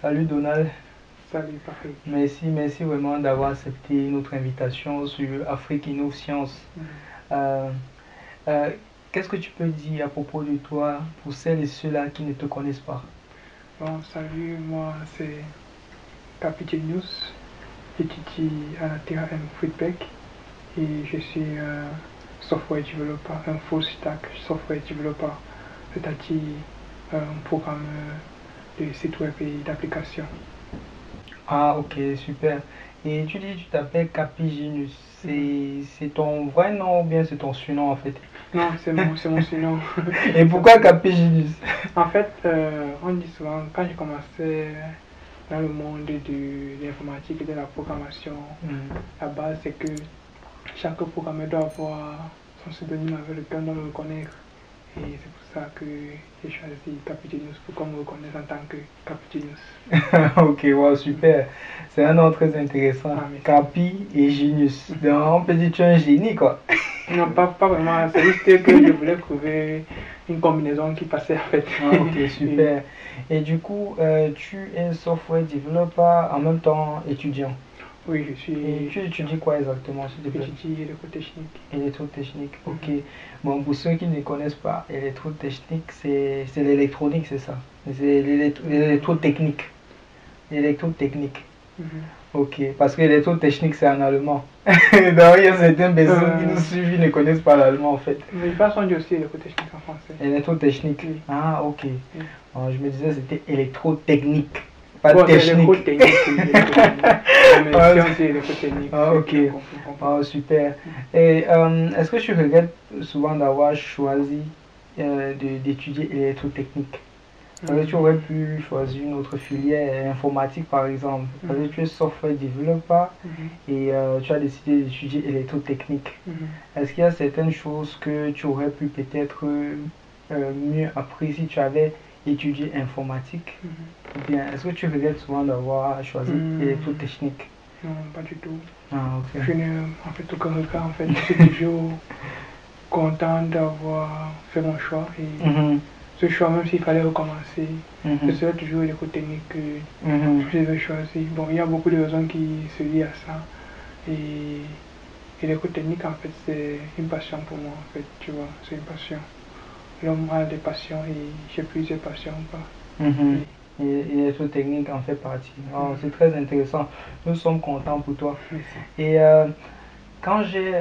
Salut Donald, Salut, Paris. merci vraiment d'avoir accepté notre invitation sur Afrique Innov Science. Mhm. Euh, euh, Qu'est-ce que tu peux dire à propos de toi pour celles et ceux-là qui ne te connaissent pas? Bon, salut, moi c'est Capitenius, j'étudie à la TAM Feedback et je suis un software developer, un full stack software developer, c'est-à-dire un programmeur de site web et d'application. Ah, ok, super. Et tu dis que tu t'appelles Capigenius. Mhm. C'est ton vrai nom ou bien c'est ton surnom en fait? Non, c'est mon surnom. Et C'est mon pourquoi surnom. Capigenius? En fait, on dit souvent, quand j'ai commencé dans le monde de l'informatique et de la programmation, Hmm. la base c'est que chaque programmeur doit avoir son pseudonyme avec lequel on doit le reconnaître. Et c'est pour ça que j'ai choisi Capitenius pour qu'on me reconnaisse en tant que Capitenius. Ok, wow, super. C'est un nom très intéressant. Ah, merci. Capi et Genius. Donc on peut dire que tu es un génie quoi. Non, pas vraiment, c'est juste que je voulais trouver une combinaison qui passait en fait. Ah, ok, Et super. Et du coup, tu es software developer en même temps étudiant. oui, je Et suis tu étudiant. étudies quoi exactement, s'il te plaît? J'étudie l'électrotechnique. Électrotechnique, ok. Mhm. Bon, pour ceux qui ne connaissent pas, électrotechnique, c'est l'électronique, c'est ça. C'est l'électrotechnique. L'électrotechnique. Mhm. Ok, parce que l'électrotechnique, c'est en allemand. Donc, il y a certaines personnes qui nous Euh, suivent, qui ne connaissent pas l'allemand en fait. mais de toute façon, on dit aussi l'électrotechnique en français. Électrotechnique. Oui. Ah, ok. Oui. Alors, je me disais c'était électrotechnique, pas Bon, c'est technique. électrotechnique, oui, électrotechnique. Bon, mais Ah, si on dit électrotechnique, ah, c'est ok. que on comprend. Ah, super. Et est-ce que tu regrettes souvent d'avoir choisi d'étudier électrotechnique? Parce que tu aurais Mhm. pu choisir une autre filière, informatique par exemple. Parce que Mhm. tu es software developer Mhm. et tu as décidé d'étudier électrotechnique. Mhm. Est-ce qu'il y a certaines choses que tu aurais pu peut-être mieux appris si tu avais étudié informatique? Mhm. Ou bien, est-ce que tu regrettes souvent d'avoir choisi Hmm, électrotechnique? non, pas du tout. Ah, ok. Je n'ai en fait aucun regret. En fait, je suis toujours content d'avoir fait mon choix. Et Mhm, ce choix, même s'il fallait recommencer, ce mhm, serait toujours l'électrotechnique que mhm. je vais choisir. Bon, il y a beaucoup de raisons qui se lient à ça. Et, et l'électrotechnique, en fait, c'est une passion pour moi. En fait, tu vois, c'est une passion. L'homme a des passions et j'ai plusieurs passions. Quoi. Mhm. Et, Et l'électrotechnique en fait partie. Oh, mhm, c'est très intéressant. Nous sommes contents pour toi. merci. Et quand j'ai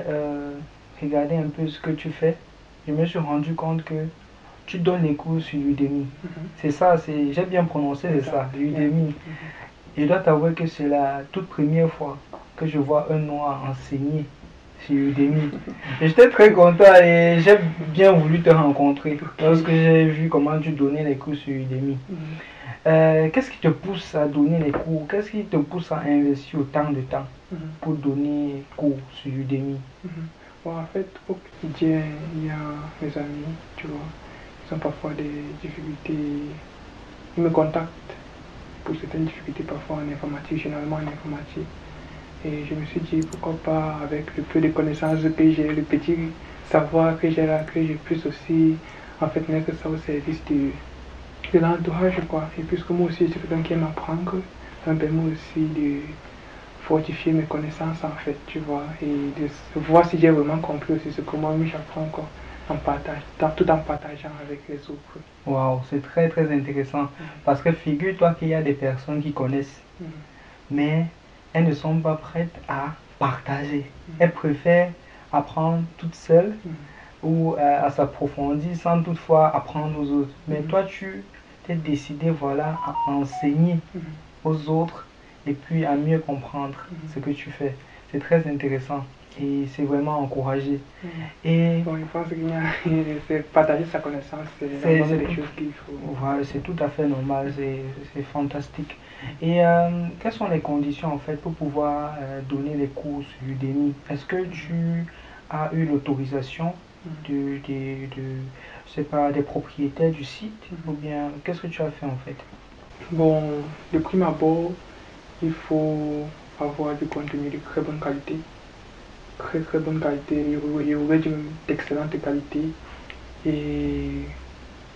regardé un peu ce que tu fais, je me suis rendu compte que tu donnes les cours sur Udemy. Mhm, C'est ça, j'ai bien prononcé, c'est ça, exact. Yeah. Udemy. Mhm. Je dois t'avouer que c'est la toute première fois que je vois un noir enseigner sur Udemy. Et j'étais très content et j'ai bien voulu te rencontrer Ok. lorsque j'ai vu comment tu donnais les cours sur Udemy. Mhm. Qu'est-ce qui te pousse à donner les cours? Qu'est-ce qui te pousse à investir autant de temps Mhm. pour donner cours sur Udemy? Mhm. Bon, en fait, au quotidien, il y a mes amis, tu vois, ils ont parfois des difficultés. Ils me contactent pour certaines difficultés, parfois en informatique, généralement en informatique. Et je me suis dit, pourquoi pas, avec le peu de connaissances que j'ai, le petit savoir que j'ai là, que je puisse aussi, en fait, mettre ça au service de l'entourage, quoi. Et puisque moi aussi, c'est quelqu'un qui aime apprendre, ça me permet aussi de fortifier mes connaissances en fait, tu vois, et de voir si j'ai vraiment compris aussi ce que moi-même j'apprends quoi, en partage, tout en partageant avec les autres. Waouh, c'est très très intéressant. Mhm. Parce que figure-toi qu'il y a des personnes qui connaissent, Mhm. mais elles ne sont pas prêtes à partager. Mhm. Elles préfèrent apprendre toutes seules Mhm. ou à s'approfondir sans toutefois apprendre aux autres. Mais Mhm. toi, tu t'es décidé voilà, à enseigner Mhm. aux autres et puis à mieux comprendre Mhm. ce que tu fais. C'est très intéressant et c'est vraiment encouragé. Mhm. Et Bon, je pense qu'il y a, c'est partager sa connaissance, c'est c'est normalement des choses qu'il faut. voilà, c'est tout à fait normal, c'est fantastique. Et quelles sont les conditions en fait pour pouvoir donner les cours sur Udemy? Est-ce que Mhm. tu as eu l'autorisation Mhm. de, je sais pas, des propriétaires du site ou Mhm. bien qu'est-ce que tu as fait en fait? Bon, de prime abord, il faut avoir du contenu de très bonne qualité, très très bonne qualité, et aurait d'excellente qualité. Et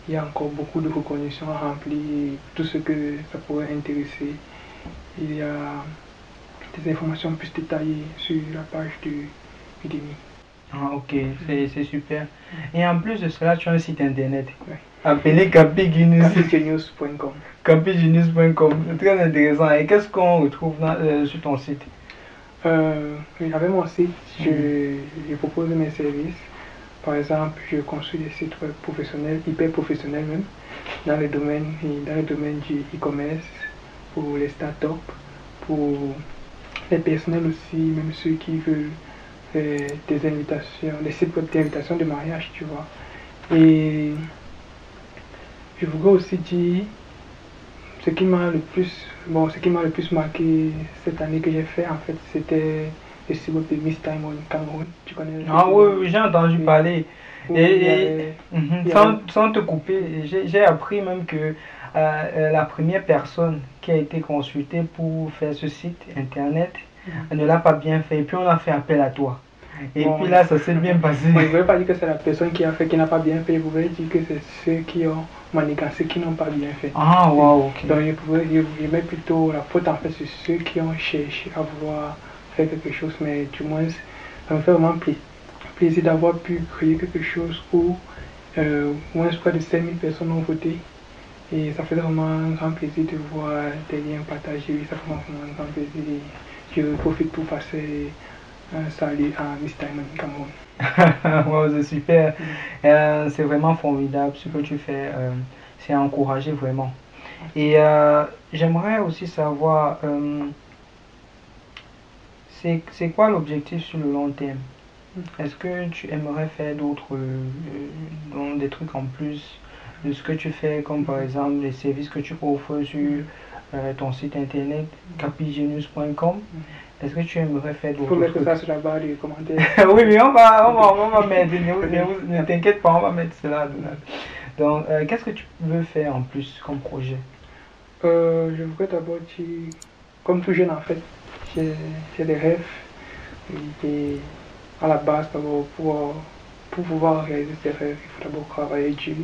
il y a encore beaucoup de reconnaissance à remplir, tout ce que ça pourrait intéresser. Il y a des informations plus détaillées sur la page de Udemy. Ah, ok, c'est super. Et en plus de cela, tu as un site internet Ouais. appelé capigenius.com. Capigenius.com. Capigenius.com, c'est très intéressant. Et qu'est-ce qu'on retrouve sur ton site? Oui, avec mon site, je propose mes services. Par exemple, je construis des sites web professionnels, hyper professionnels même, dans le domaine du e-commerce, pour les startups, pour les personnels aussi, même ceux qui veulent des invitations, des sites web d'invitation de mariage, tu vois. Et je voudrais aussi dire ce qui m'a le plus marqué cette année que j'ai fait, en fait, c'était le site web de Miss Time au Cameroun. Tu connais le Ah site oui, web? oui, j'ai entendu Oui. parler. Où Et, il y avait- il y sans, avait- sans te couper, j'ai appris même que la première personne qui a été consultée pour faire ce site internet ne l'a pas bien fait. Et puis on a fait appel à toi. Et Bon, puis là, ça s'est bien passé. Bon, je ne voulais pas dire que c'est la personne qui a fait, qui n'a pas bien fait. Je voulais dire que c'est ceux qui ont manigancé, qui n'ont pas bien fait. Ah, waouh, ok. Donc je mets plutôt la faute en fait sur ceux qui ont cherché à vouloir faire quelque chose. Mais du moins, ça me fait vraiment plaisir d'avoir pu créer quelque chose où moins près de 5000 personnes ont voté. Et ça fait vraiment un grand plaisir de voir des liens partagés. Ça fait vraiment un grand plaisir. Je profite pour passer un salut à Miss Diamond Cameroun. Wow, c'est super. C'est vraiment formidable ce que tu fais. C'est à encourager vraiment. Et j'aimerais aussi savoir, c'est quoi l'objectif sur le long terme? Est-ce que tu aimerais faire d'autres, des trucs en plus de ce que tu fais, comme par exemple les services que tu offres sur ton site internet capigenius.com? Est-ce que tu aimerais faire Il faut d'autres mettre trucs? ça sur la barre des commentaires. Oui, mais on va mettre, ne t'inquiète pas, on va mettre cela. Donc, qu'est-ce que tu veux faire en plus comme projet? Je voudrais d'abord dire, comme tout jeune en fait, j'ai des rêves. Et à la base, d'abord, pour pouvoir réaliser ces rêves, il faut d'abord travailler dur.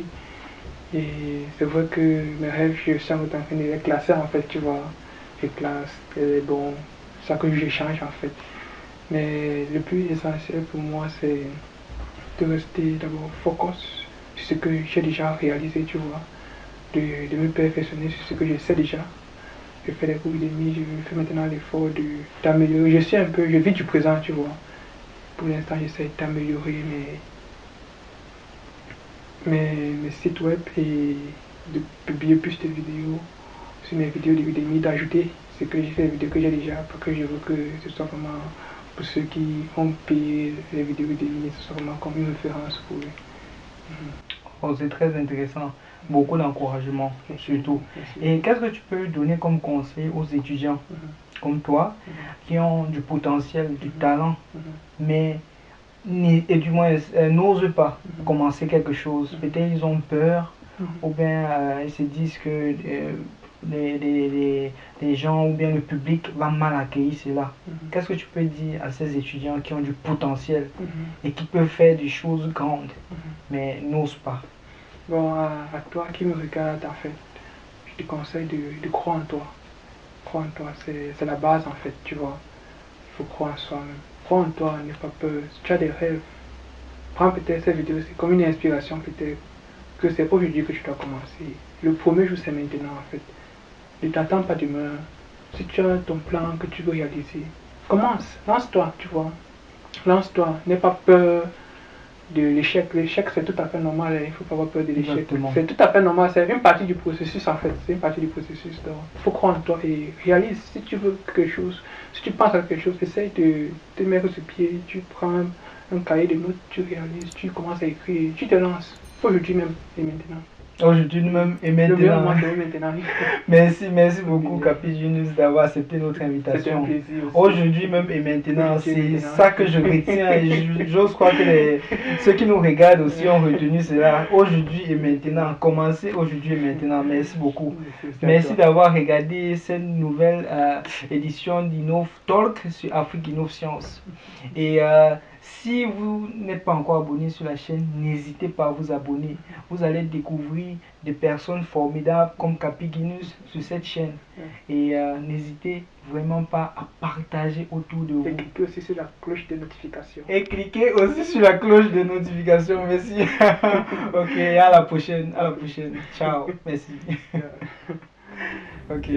Et c'est vrai que mes rêves, je suis en train de les classer en fait, tu vois. Je classe, et bon, ça que j'échange en fait. Mais le plus essentiel pour moi, c'est de rester d'abord focus sur ce que j'ai déjà réalisé, tu vois. De me perfectionner sur ce que je sais déjà. Je fais des cours demi, je fais maintenant l'effort d'améliorer. Je vis du présent, tu vois. Pour l'instant, j'essaie d'améliorer mes sites web et de publier plus de vidéos sur mes vidéos de Udemy, d'ajouter ce que j'ai fait, les vidéos que j'ai déjà, parce que je veux que ce soit vraiment pour ceux qui ont payé les vidéos Udemy, ce soit vraiment comme une référence pour eux. Oh, c'est très intéressant. Beaucoup d'encouragement, surtout. Merci. Et qu'est-ce que tu peux donner comme conseil aux étudiants comme toi qui ont du potentiel, du talent, mais et du moins n'osent pas commencer quelque chose? Peut-être ils ont peur, ou bien ils se disent que les gens ou bien le public va mal accueillir cela. Qu'est-ce que tu peux dire à ces étudiants qui ont du potentiel et qui peuvent faire des choses grandes, mais n'osent pas? Bon, à toi qui me regarde, en fait, je te conseille de croire en toi. Croire en toi, c'est la base, en fait, tu vois. Il faut croire en soi-même. Croire en toi, n'aie pas peur. Si tu as des rêves, prends peut-être cette vidéo, c'est comme une inspiration, peut-être, que c'est aujourd'hui que tu dois commencer. Le premier jour, c'est maintenant, en fait. Ne t'attends pas demain. Si tu as ton plan que tu veux réaliser, commence, lance-toi, tu vois. Lance-toi, n'aie pas peur de l'échec. L'échec, c'est tout à fait normal, il ne faut pas avoir peur de l'échec. C'est tout à fait normal, c'est une partie du processus en fait. C'est une partie du processus. Donc, il faut croire en toi et réalise. Si tu veux quelque chose, si tu penses à quelque chose, essaye de te mettre sur pied. Tu prends un cahier de notes, tu réalises, tu commences à écrire, tu te lances. Aujourd'hui même et maintenant. Aujourd'hui même et Le meilleur maintenant. moment, c'est maintenant. Merci beaucoup, Capigenius, d'avoir accepté notre invitation. Aujourd'hui même et maintenant, c'est ça que je retiens et j'ose croire que ceux qui nous regardent aussi ont retenu cela. Aujourd'hui et maintenant, commencez aujourd'hui et maintenant. Merci beaucoup. Merci d'avoir regardé cette nouvelle édition d'Innov Talk sur Afrique Innov Science. Et Si vous n'êtes pas encore abonné sur la chaîne, n'hésitez pas à vous abonner. Vous allez découvrir des personnes formidables comme Capiginus sur cette chaîne. Et n'hésitez vraiment pas à partager autour de vous. Et cliquez aussi sur la cloche de notification. Et cliquez aussi sur la cloche de notification. Merci. Ok, à la prochaine. À la prochaine. Ciao. Merci. Ok.